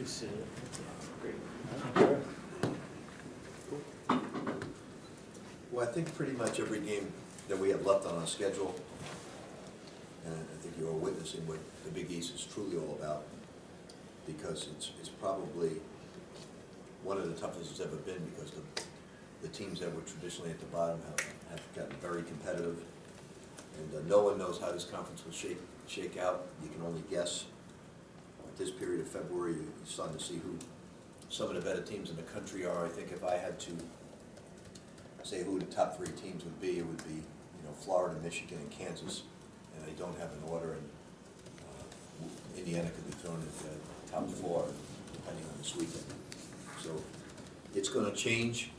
Just great. Well, I think pretty much every game that we have left on our schedule, and I think you're all witnessing what the Big East is truly all about, because it's probably one of the toughest it's ever been, because the teams that were traditionally at the bottom have gotten very competitive, and no one knows how this conference will shake out. You can only guess. At this period of February, you're starting to see who some of the better teams in the country are. I think if I had to say who the top three teams would be, it would be, Florida, Michigan, and Kansas, and I don't have an order, and Indiana could be thrown at the top four, depending on this weekend. So it's going to change.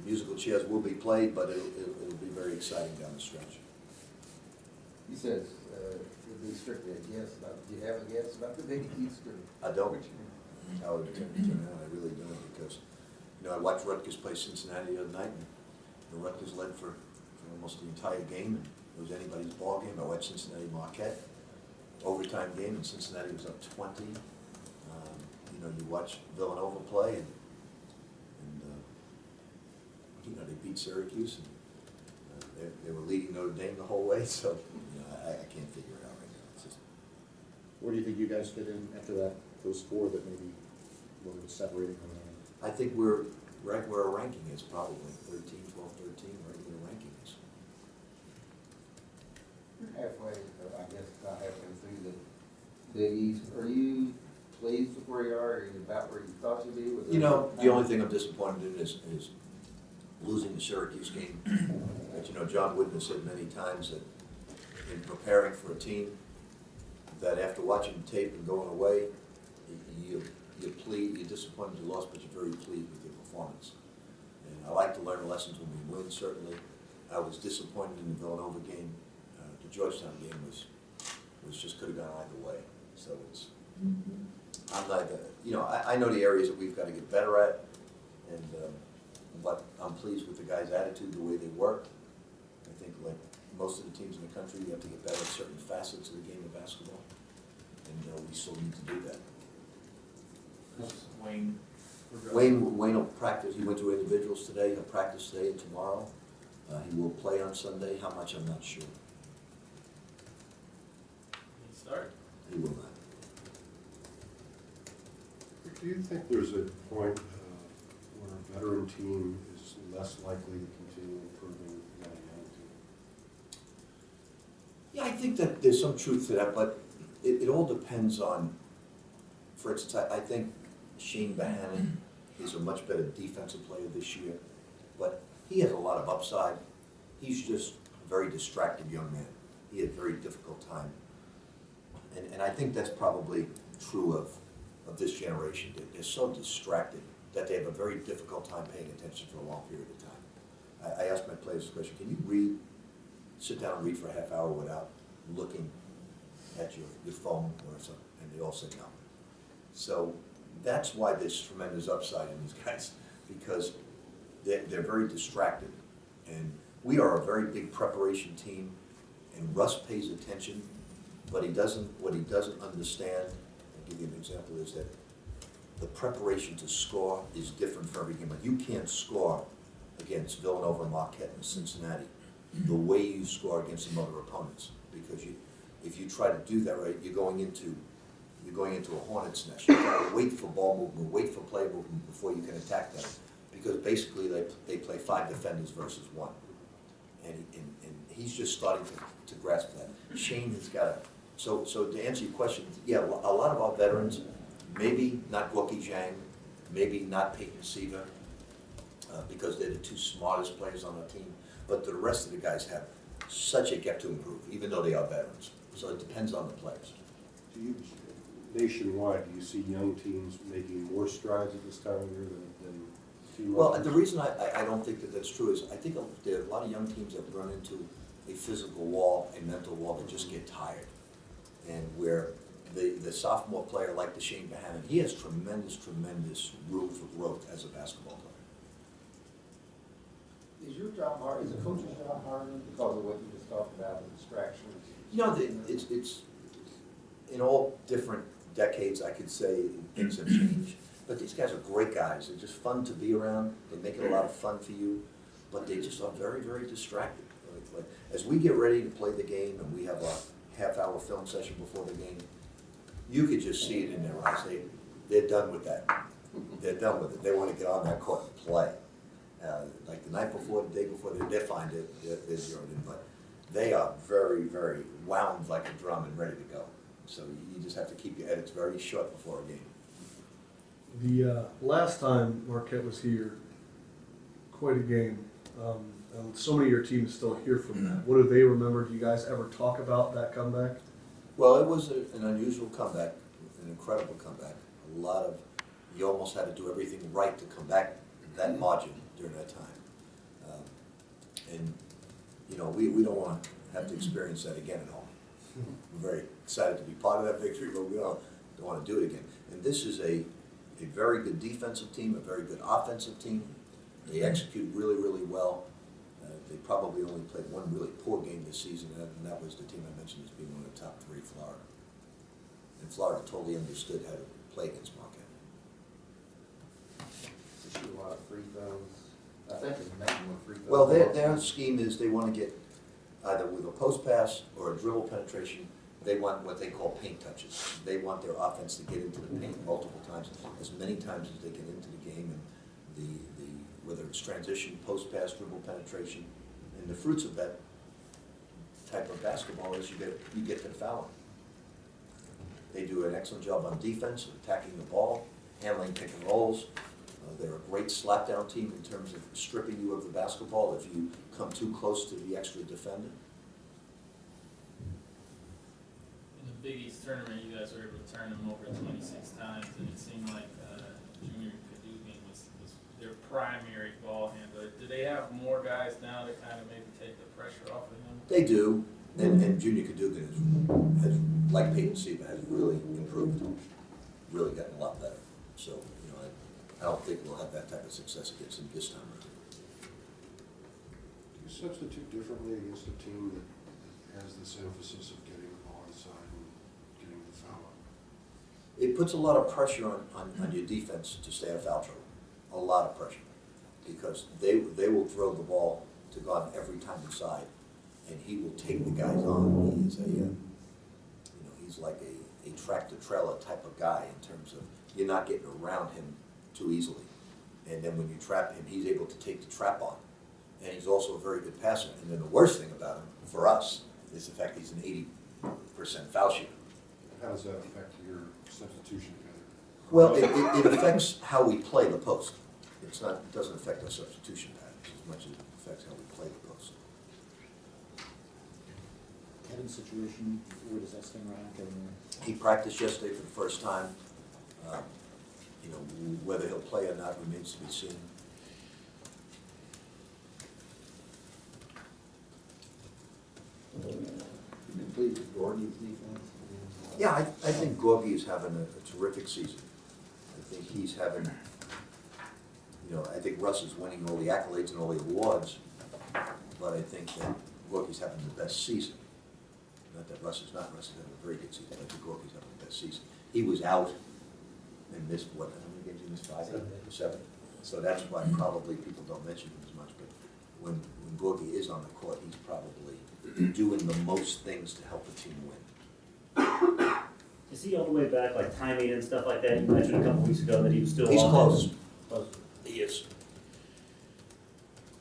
Musical chairs will be played, but it'll be very exciting down the stretch. You said it'd be strictly a guess about. Do you have a guess about the Big East? I don't. How it would turn out, I really don't, because I watched Rutgers play Cincinnati the other night, and Rutgers led for almost the entire game, and it was anybody's ball game. I watched Cincinnati Marquette, overtime game, and Cincinnati was up 20. You watch Villanova play, and they beat Syracuse, and they were leading Notre Dame the whole way. So I can't figure it out right now. It's just, Where do you think you guys fit in after that? Those four that maybe were separating from them? I think we're right where our ranking is, probably 13, 12, 13, right where the ranking is. Halfway, I guess, about halfway through the Big East. Are you pleased with where you are? Are you about where you thought you'd be? Was The only thing I'm disappointed in is losing the Syracuse game. But John Wooden has said many times that in preparing for a team, that after watching the tape and going away, you're disappointed you lost, but you're very pleased with your performance. And I like to learn lessons when we win, certainly. I was disappointed in the Villanova game. The Georgetown game was just could have gone either way. So I'm not, I know the areas that we've got to get better at, and but I'm pleased with the guys' attitude, the way they work. I think, like most of the teams in the country, you have to get better at certain facets of the game of basketball, and we still need to do that. Wayne will practice. He went to individuals today. He'll practice today and tomorrow. He will play on Sunday. How much, I'm not sure. Start. He will not. Do you think there's a point where a veteran team is less likely to continue improving than a young team? Yeah, I think that there's some truth to that, but it all depends on, for instance, I think Shane Bohannon is a much better defensive player this year, but he has a lot of upside. He's just a very distracted young man. He had a very difficult time. And I think that's probably true of this generation. They're so distracted that they have a very difficult time paying attention for a long period of time. I asked my players this question: can you sit down and read for a half hour without looking at your phone or something? And they all said no. So that's why there's tremendous upside in these guys, because they're very distracted. And we are a very big preparation team, and Russ pays attention, but what he doesn't understand, I'll give you an example, is that the preparation to score is different for every game. Like, you can't score against Villanova, Marquette, and Cincinnati the way you score against some other opponents, because if you try to do that right, you're going into a hornet's nest. You got to wait for ball movement, wait for play movement before you can attack them, because basically they play 5 defenders versus 1, and he's just starting to grasp that. Shane has got to. So to answer your question, yeah, a lot of our veterans, maybe not Gorky Zhang, maybe not Peyton Seaver, because they're the two smartest players on our team, but the rest of the guys have such a gap to improve, even though they are veterans. So it depends on the players. Nationwide, do you see young teams making more strides at this time of year than team? Well, the reason I don't think that that's true is I think there are a lot of young teams that run into a physical wall, a mental wall, that just get tired. And where the sophomore player like the Shane Bohannon, he has tremendous room for growth as a basketball player. Is your job hard? Is a coach's job harder because of what you just talked about, the distractions? It's in all different decades, I could say things have changed. But these guys are great guys. They're just fun to be around. They make it a lot of fun for you, but they just are very, very distracted. Like, as we get ready to play the game and we have a half-hour film session before the game, you could just see it in their eyes. They're done with that. They're done with it. They want to get on that court and play. Like the night before, the day before, they're fine. They're zeroed in, but they are very, very wound like a drum and ready to go. So you just have to keep your edits very short before a game. The last time Marquette was here, quite a game. And so many of your teams still hear from that. What do they remember? Do you guys ever talk about that comeback? Well, it was an unusual comeback, an incredible comeback. A lot of, you almost had to do everything right to come back that margin during that time. And, you know, we don't want to have to experience that again at home. We're very excited to be part of that victory, but we don't want to do it again. And this is a very good defensive team, a very good offensive team. They execute really, really well. They probably only played one really poor game this season, and that was the team I mentioned as being one of the top three, Florida. And Florida totally understood how to play against Marquette. They shoot a lot of free throws. I think it's making more free throws. Well, their scheme is they want to get either with a post pass or a dribble penetration. They want what they call paint touches. They want their offense to get into the paint multiple times, as many times as they get into the game, and whether it's transition, post pass, dribble penetration, and the fruits of that type of basketball is you get to the foul line. They do an excellent job on defense, attacking the ball, handling pick and rolls. They're a great slapdown team in terms of stripping you of the basketball if you come too close to the extra defender. In the Big East tournament, you guys were able to turn them over 26 times, and it seemed like Junior Cadogan was their primary ball handler. Do they have more guys now to kind of maybe take the pressure off of him? They do, and Junior Cadogan has, like Peyton Siva, has really improved, really gotten a lot better. So, you know, I don't think we'll have that type of success against him this time around. Do you substitute differently against a team that has this emphasis of getting onside and getting the foul up? It puts a lot of pressure on your defense to stay out of foul trouble. A lot of pressure, because they will throw the ball to God every time inside, and he will take the guys on. He is he's like a tractor trailer type of guy in terms of you're not getting around him too easily. And then when you trap him, he's able to take the trap on. And he's also a very good passer. And then the worst thing about him, for us, is the fact he's an 80% foul shooter. How does that affect your substitution pattern? Well, it affects how we play the post. It doesn't affect our substitution patterns as much as it affects how we play the post. Kevin's situation, where does that stand right now, Kevin? He practiced yesterday for the first time. You know, whether he'll play or not remains to be seen. Complete with Gordy's defense. Yeah, I think Gorgie is having a terrific season. I think he's having, you know, I think Russ is winning all the accolades and all the awards, but I think that Gorgie's having the best season. Not that Russ is not. Russ is having a very good season. I think Gorgie's having the best season. He was out and missed, how many games he missed? 5, 7. So that's why probably people don't mention him as much, but when Gorgie is on the court, he's probably doing the most things to help the team win. Is he all the way back, like timing and stuff like that? You mentioned a couple weeks ago that he was still He's on. close. Close. He is.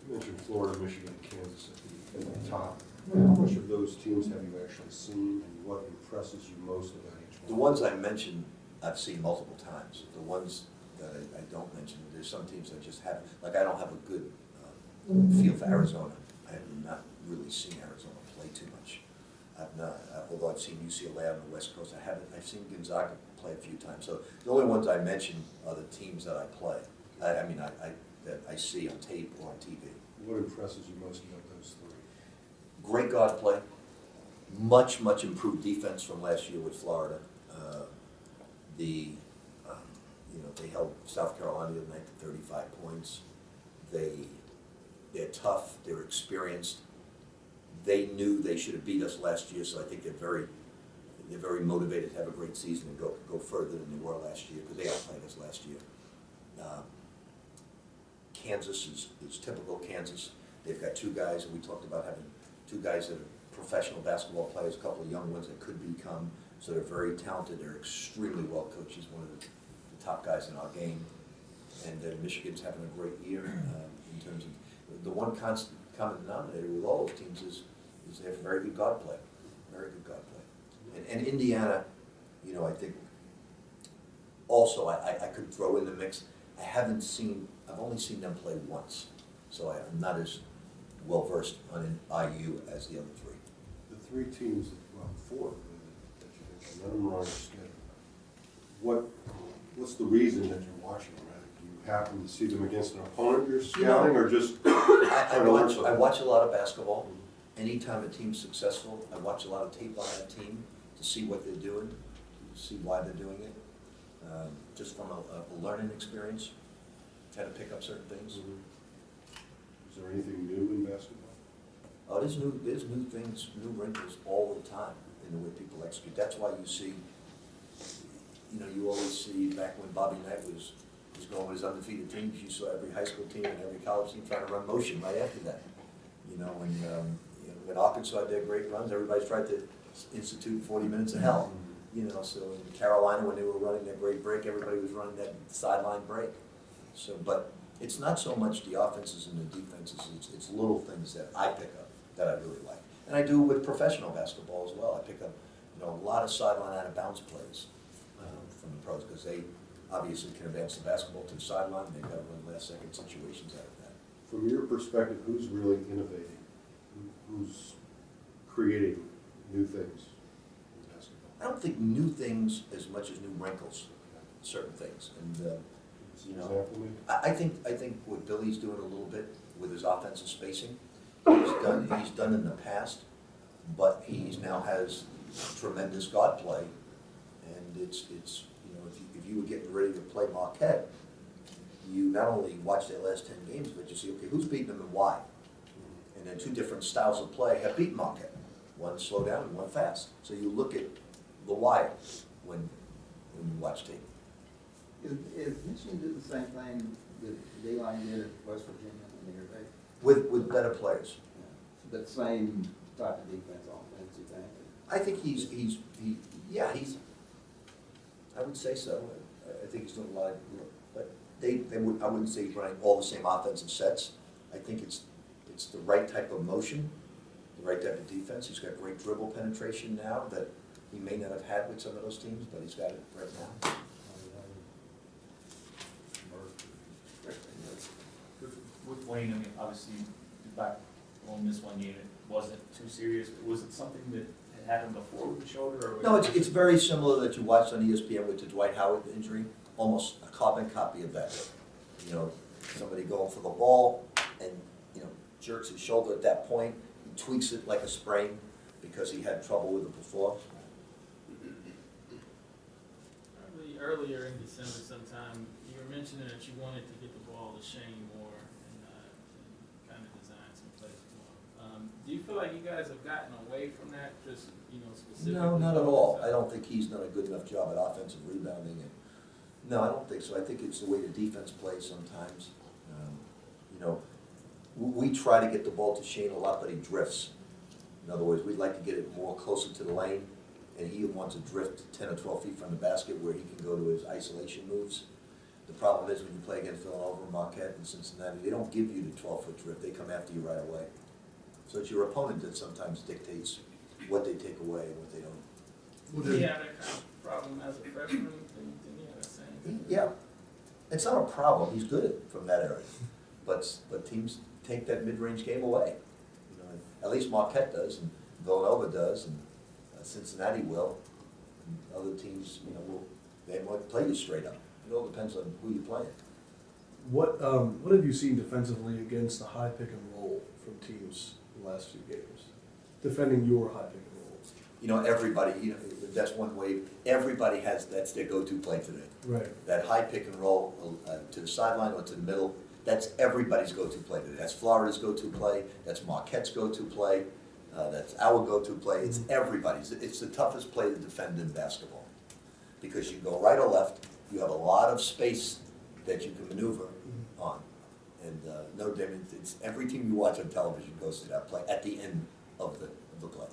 You mentioned Florida, Michigan, and Kansas at the top. How much of those teams have you actually seen, and what impresses you most about each one? The ones I mentioned, I've seen multiple times. The ones that I don't mention, there's some teams I just haven't, like I don't have a good feel for Arizona. I have not really seen Arizona play too much. I've not, although I've seen UCLA on the West Coast, I've seen Gonzaga play a few times. So the only ones I mention are the teams that I play. That I see on tape or on TV. What impresses you most about those three? Great guard play, much improved defense from last year with Florida. They held South Carolina tonight to 35 points. They're tough, they're experienced. They knew they should have beat us last year, so I think they're very they're very motivated to have a great season and go further than they were last year, because they outplayed us last year. Kansas is typical Kansas. They've got two guys, and we talked about having two guys that are professional basketball players, a couple of young ones that could become, so they're very talented, they're extremely well coached. He's one of the top guys in our game. And Michigan's having a great year in terms of, the one constant common denominator with all those teams is they have very good guard play, very good guard play. And Indiana, you know, I think also I could throw in the mix. I've only seen them play once, so I'm not as well versed on an IU as the other three. The three teams, well, four, that you mentioned, none of them are on your schedule. What's the reason that you're watching them? Do you happen to see them against an opponent you're scouting, or just I watch a lot of basketball. Anytime a team's successful, I watch a lot of tape on that team to see what they're doing, to see why they're doing it. Just from a learning experience, try to pick up certain things. Is there anything new in basketball? Oh, there's new things, new wrinkles all the time in the way people execute. That's why you see, you know, you always see back when Bobby Knight was going with his undefeated teams, you saw every high school team and every college team trying to run motion right after that. You know, when Arkansas had their great runs, everybody's tried to institute 40 minutes of hell. You know, so in Carolina, when they were running their great break, everybody was running that sideline break. So, but it's not so much the offenses and the defenses, it's little things that I pick up that I really like. And I do with professional basketball as well. I pick up, you know, a lot of sideline out of bounds plays from the pros, because they obviously can advance the basketball to the sideline, and they've got to run last second situations out of that. From your perspective, who's really innovating? Who's creating new things in basketball? I don't think new things as much as new wrinkles, certain things. And you know, Example, maybe? I think what Billy's doing a little bit with his offensive spacing, he's done in the past, but he's now has tremendous guard play, and it's you know, if you were getting ready to play Marquette, you not only watch their last 10 games, but you see, okay, who's beating them and why? And then two different styles of play have beaten Marquette. One slow down and one fast. So you look at the why when you watch tape. Is Michigan do the same thing that D-line did at West Virginia in the year With better players. But same type of defense on offense, you think? I think he's I would say so. I think he's doing a lot of, but I wouldn't say he's running all the same offensive sets. I think it's the right type of motion, the right type of defense. He's got great dribble penetration now that he may not have had with some of those teams, but he's got it right now. With Wayne, I mean, obviously, back on this one game, it wasn't too serious. Was it something that had happened before with the shoulder? Or No, it's very similar that you watched on ESPN with the Dwight Howard injury, almost a carbon copy of that. You know, somebody going for the ball and, you know, jerks his shoulder at that point, he tweaks it like a sprain because he had trouble with it before. Earlier in December sometime, you were mentioning that you wanted to get the ball to Shane more and kind of design some plays for him. Do you feel like you guys have gotten away from that, just, you know, specifically? No, not at all. I don't think he's done a good enough job at offensive rebounding. No, I don't think so. I think it's the way the defense plays sometimes. You know, we try to get the ball to Shane a lot, but he drifts. In other words, we'd like to get it more closer to the lane, and he wants to drift 10 or 12 feet from the basket where he can go to his isolation moves. The problem is when you play against Villanova, Marquette, and Cincinnati, they don't give you the 12-foot drift. They come after you right away. So it's your opponent that sometimes dictates what they take away and what they don't. Did he have that kind of problem as a freshman? Didn't he have that same thing? Yeah, it's not a problem. He's good at from that area, but teams take that mid-range game away. You know, at least Marquette does, and Villanova does, and Cincinnati will. And other teams, you know, they might play you straight up. It all depends on who you're playing. What have you seen defensively against the high pick and roll from teams in the last few games? Defending your high pick and roll. You know, everybody. You know, that's one way. Everybody that's their go-to play today. Right. That high pick and roll to the sideline or to the middle. That's everybody's go-to play today. That's Florida's go-to play. That's Marquette's go-to play. That's our go-to play. It's everybody's. It's the toughest play to defend in basketball. Because you go right or left, you have a lot of space that you can maneuver on. And no different, it's every team you watch on television goes to that play at the end of the play.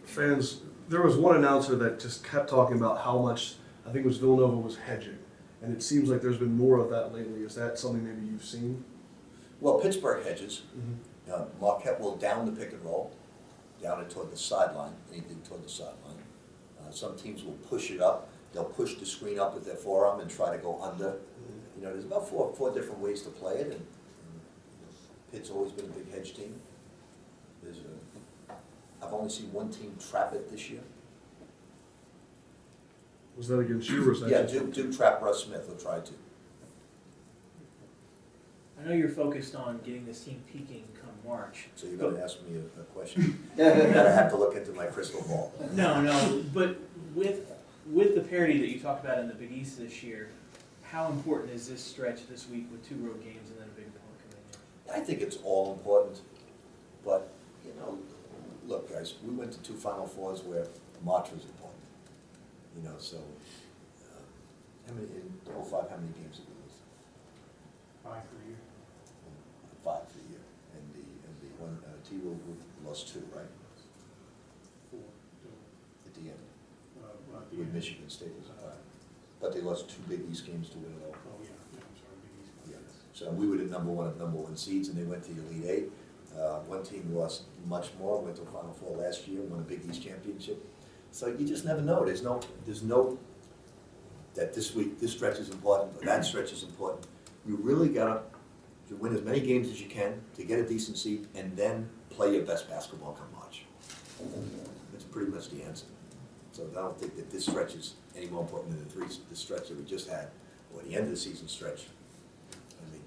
Fans, there was one announcer that just kept talking about how much, I think it was Villanova was hedging. And it seems like there's been more of that lately. Is that something maybe you've seen? Well, Pittsburgh hedges. Marquette will down the pick and roll, down it toward the sideline, anything toward the sideline. Some teams will push it up. They'll push the screen up with their forearm and try to go under. You know, there's about four different ways to play it, and Pitt's always been a big hedge team. I've only seen one team trap it this year. Was that against you or was that? Yeah, just- Duke trapped Russ Smith, or tried to. I know you're focused on getting this team peaking come March. So you're gonna ask me a question? That I have to look into my crystal ball. No, but with the parity that you talked about in the Big East this year, how important is this stretch this week with 2 road games and then a big one coming in? I think it's all important, but, you know, look, guys, we went to 2 Final Fours where March was important. You know, so, how many, in 05, how many games did we lose? 5 for the year. 5 for the year, and the one, T-Row group lost 2, right? 4. At the end, with Michigan State was a 5. But they lost 2 Big East games to win it all. Oh, yeah, I'm sorry, Big East. Yeah. So we were the number 1 seeds, and they went to the Elite 8. One team lost much more, went to a Final Four last year, won a Big East championship. So you just never know. There's no that this week, this stretch is important, or that stretch is important. You really gotta win as many games as you can to get a decent seed, and then play your best basketball come March. That's pretty much the answer. So I don't think that this stretch is any more important than the stretch that we just had, or the end of the season stretch. I mean,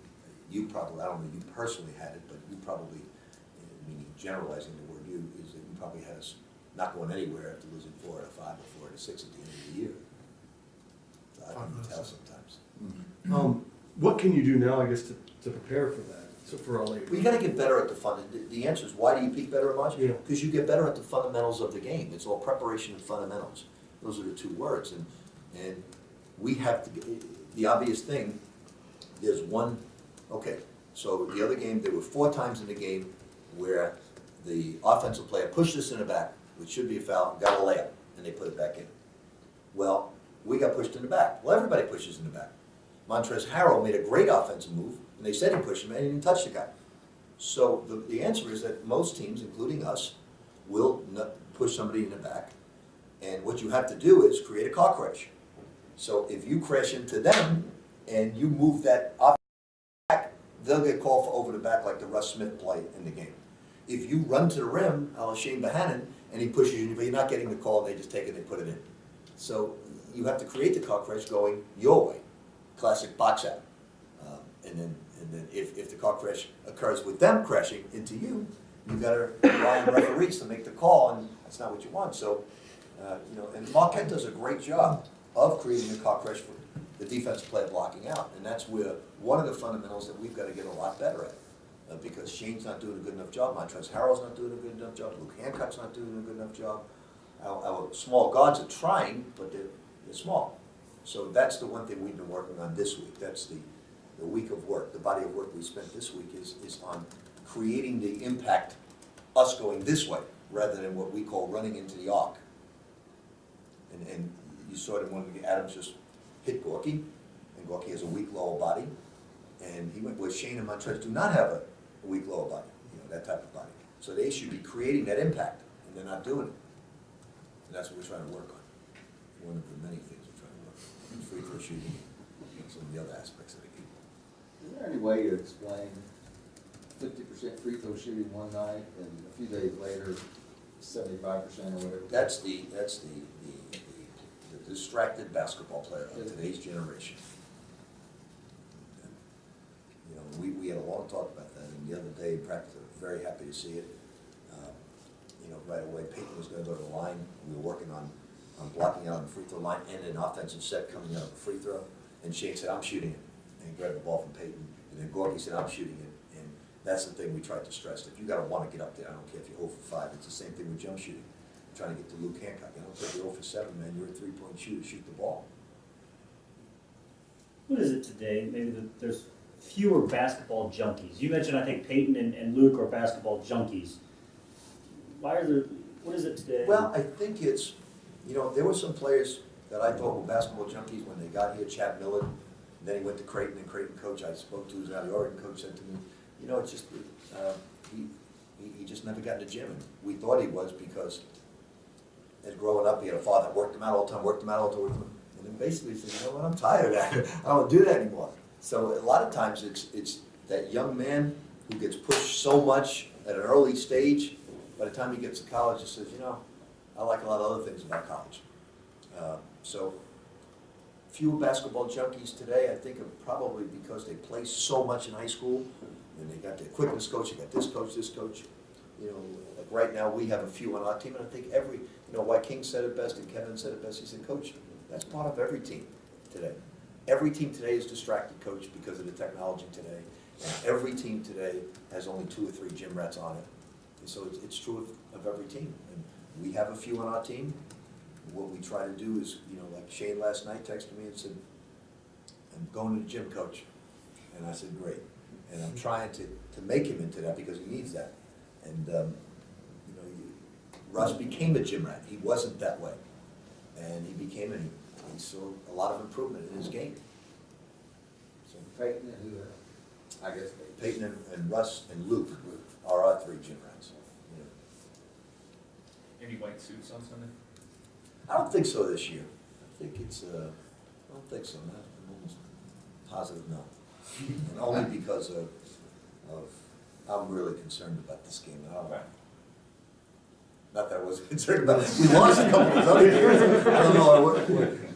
you probably, I don't know, you personally had it, but you probably, meaning generalizing the word you, is that you probably had us not going anywhere after losing 4 out of 5 or 4 out of 6 at the end of the year. So I can tell sometimes. What can you do now, I guess, to prepare for that, so for our later? Well, you gotta get better at the fun. The answer is, why do you peak better at March? Yeah. Because you get better at the fundamentals of the game. It's all preparation and fundamentals. Those are the 2 words. And we have to, the obvious thing, there's one, okay, so the other game, there were 4 times in the game where the offensive player pushed us in the back, which should be a foul, got a layup, and they put it back in. Well, we got pushed in the back. Well, everybody pushes in the back. Montrezl Harrell made a great offensive move, and they said he pushed him, and he didn't touch the guy. So the answer is that most teams, including us, will not push somebody in the back. And what you have to do is create a car crash. So if you crash into them and you move that offensive back, they'll get called for over the back like the Russ Smith play in the game. If you run to the rim, a la Shane Bohannon, and he pushes you, but you're not getting the call, they just take it and they put it in. So you have to create the car crash going your way. Classic box out. And then if the car crash occurs with them crashing into you, you've got to rely on referees to make the call, and that's not what you want. So, you know, and Marquette does a great job of creating a car crash for the defensive player blocking out, and that's where one of the fundamentals that we've got to get a lot better at, because Shane's not doing a good enough job, Montrezl Harrell's not doing a good enough job, Luke Hancock's not doing a good enough job. Our small guards are trying, but they're small. So that's the one thing we've been working on this week. That's the week of work, the body of work we spent this week is on creating the impact, us going this way, rather than what we call running into the arc. And you saw it in one of the, Adams just hit Gorky, and Gorky has a weak lower body, and he went where Shane and Montrezl do not have a weak lower body, you know, that type of body. So they should be creating that impact, and they're not doing it. And that's what we're trying to work on. One of the many things we're trying to work on. Free throw shooting, you know, some of the other aspects of the game. Is there any way to explain 50% free throw shooting one night and a few days later, 75% or whatever? That's the distracted basketball player of today's generation. And, you know, we had a long talk about that, and the other day in practice, I was very happy to see it. You know, right away, Peyton was going to go to the line. We were working on blocking out on the free throw line and an offensive set coming out of the free throw. And Shane said, "I'm shooting it," and he grabbed the ball from Peyton. And then Gorky said, "I'm shooting it," and That's the thing we tried to stress. If you gotta wanna get up there, I don't care if you're 0 for 5, it's the same thing with jump shooting. Trying to get to Luke Hancock, I don't care if you're 0 for 7, man, you're a 3-point shooter, shoot the ball. What is it today? Maybe there's fewer basketball junkies. You mentioned, I think, Peyton and Luke are basketball junkies. Why are there, what is it today? Well, I think it's, there were some players that I thought were basketball junkies when they got here, Chad Miller, and then he went to Creighton, and Creighton coach I spoke to, who's now the Oregon coach, said to me, it's just, he just never got in the gym, and we thought he was because as growing up, he had a father that worked him out all the time, and then basically he said, I'm tired of that, I don't do that anymore. So a lot of times it's that young man who gets pushed so much at an early stage, by the time he gets to college, he says, I like a lot of other things about college. So fewer basketball junkies today, I think, are probably because they play so much in high school, and they got their quickness coach, they got this coach. Like right now, we have a few on our team, and I think why King said it best and Kevin said it best, he said, Coach, that's part of every team today. Every team today is distracted, Coach, because of the technology today. And every team today has only 2 or 3 gym rats on it. And so it's true of every team. And we have a few on our team. What we try to do is, like Shane last night texted me and said, I'm going to the gym, Coach. And I said, great. And I'm trying to make him into that because he needs that. And, Russ became a gym rat. He wasn't that way. And he became, and he saw a lot of improvement in his game. So Peyton and who else? I guess Peyton and Russ and Luke are our 3 gym rats. Any white suits on Sunday? I don't think so this year. I think it's, I don't think so, I'm almost positive no. And only because of I'm really concerned about this game. Not that I wasn't concerned about it. We lost a couple of those other games. I don't know,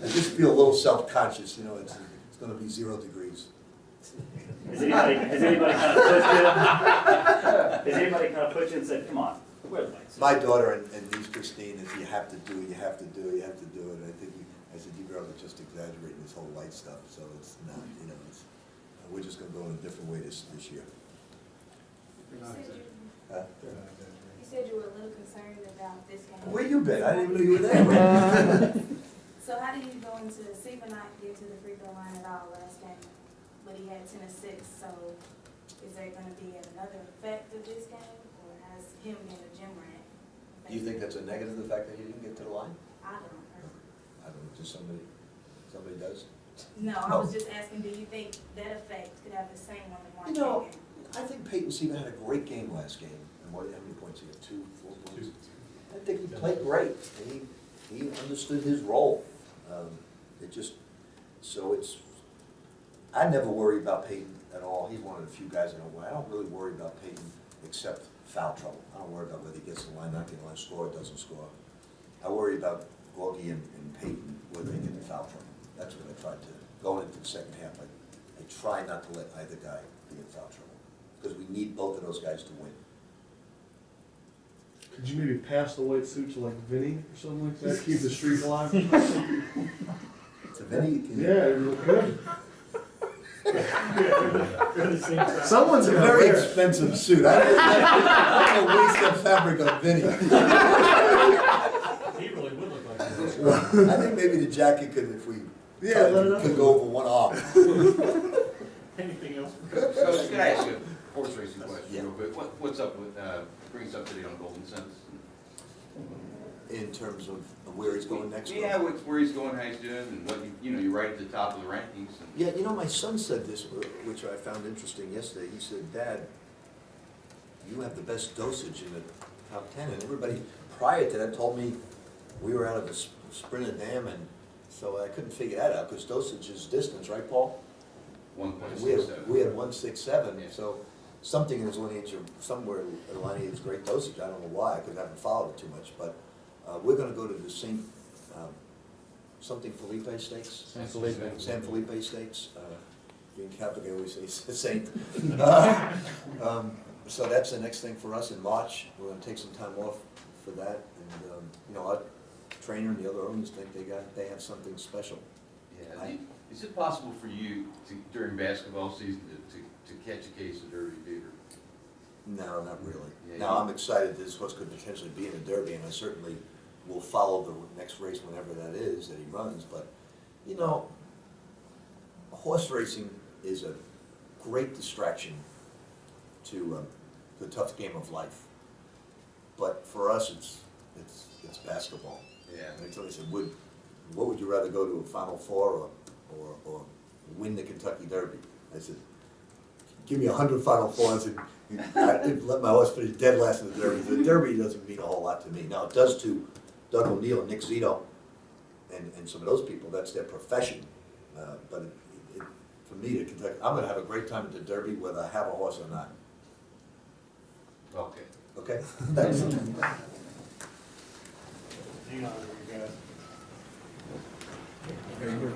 I just feel a little self-conscious, it's gonna be 0 degrees. Has anybody kind of put you and said, come on, wear the lights? My daughter and niece Christine is, you have to do it, you have to do it, you have to do it. And I said, you girls are just exaggerating this whole light stuff, so it's not, we're just gonna go in a different way this year. You said you were a little concerned about this game. Where you been? I didn't even know you were there. So how do you go into, Stephen not get to the free throw line at all last game, but he had 10 assists, so is there gonna be another effect of this game, or has him being a gym rat? Do you think that's a negative, the fact that he didn't get to the line? I don't know. I don't know, just somebody does? No, I was just asking, do you think that effect could have the same on the Marquette game? I think Peyton Seaman had a great game last game. And how many points he got? 2, 4 points? I think he played great. And he understood his role. I never worry about Peyton at all. He's one of the few guys I don't really worry about Peyton except foul trouble. I don't worry about whether he gets the line, not getting the line, score or doesn't score. I worry about Gorgie and Peyton, whether they get the foul trouble. That's what I tried to, going into the second half, I try not to let either guy be in foul trouble. Because we need both of those guys to win. Could you maybe pass the white suit to like Vinny or something like that? Keep the streak alive? To Vinny, Yeah, you could. Someone's it's a gonna very wear it. expensive suit. I don't waste that fabric on Vinny. He really would look like this. I think maybe the jacket could, if we, let it could up. go over one arm. Anything else? Coach, can I ask you a horse racing question Yeah. real quick? What's up with, bring us up to date on Golden Sense? In terms of where he's going next. Yeah, where he's going, how he's doing, and what, you're right at the top of the rankings. And Yeah, my son said this, which I found interesting yesterday. He said, Dad, you have the best dosage in the top 10. And everybody prior to that told me we were out of the sprint and dam, and so I couldn't figure that out, because dosage is distance, right, Paul? 1.67. We had 1.67, Yeah. so something in his lineage, or somewhere in the lineage is great dosage. I don't know why, because I haven't followed it too much, but we're gonna go to the St. Something Felipe Stakes? San Felipe. San Felipe Stakes. Being Catholic, I always say Saint. So that's the next thing for us in March. We're gonna take some time off for that, and our trainer and the other owners think they have something special. Yeah. Is it possible for you to, during basketball season, to catch a case of derby fever? No, not really. Yeah, Now, you- I'm excited this horse could potentially be in a Derby, and I certainly will follow the next race whenever that is that he runs, but, you know, horse racing is a great distraction to the tough game of life. But for us, it's basketball. Yeah. And somebody said, what would you rather go to a Final Four or win the Kentucky Derby? I said, give me 100 Final Fours and I'd let my horse finish dead last in the Derby. The Derby doesn't mean a whole lot to me. Now, it does to Doug O'Neill and Nick Zito and some of those people. That's their profession. But for me, the Kentucky, I'm gonna have a great time at the Derby whether I have a horse or not. Okay. Okay? Thanks. Hang on, you guys. Okay, here.